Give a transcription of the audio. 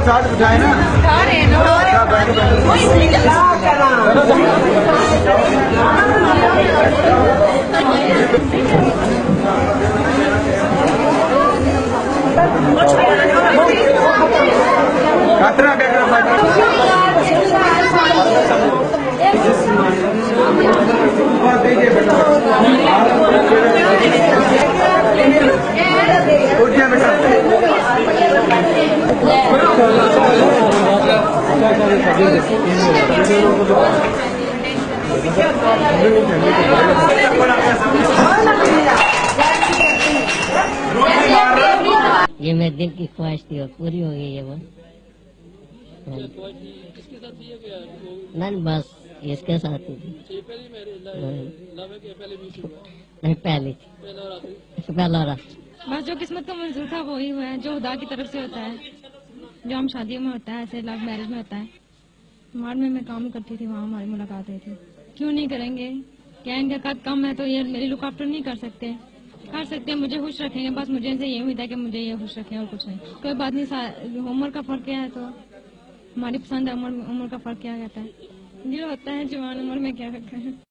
साथ बिठाए ना। काटना ये मेरे दिल की ख्वाहिश थी और पूरी हो गई है वो। नहीं बस इसके साथ ही थी। नहीं पहली थी, पहला रहा। बस जो किस्मत का मंजूर था वही हुआ है, जो खुदा की तरफ से होता है, जो हम शादियों में होता है, ऐसे लव मैरिज में होता है। मार्ड में मैं काम करती थी, वहाँ हमारी मुलाकात हुई थी। क्यों नहीं करेंगे? क्या इनका कद कम है तो ये मेरी लुक आफ्टर नहीं कर सकते? कर सकते हैं, मुझे खुश रखेंगे। बस मुझे इनसे ये उम्मीद है कि मुझे ये खुश रखें और कुछ नहीं। कोई बात नहीं, उम्र का फर्क क्या है तो हमारी पसंद है। उम्र का फर्क क्या कहता है? दिल होता है जवान उम्र में क्या रखा है।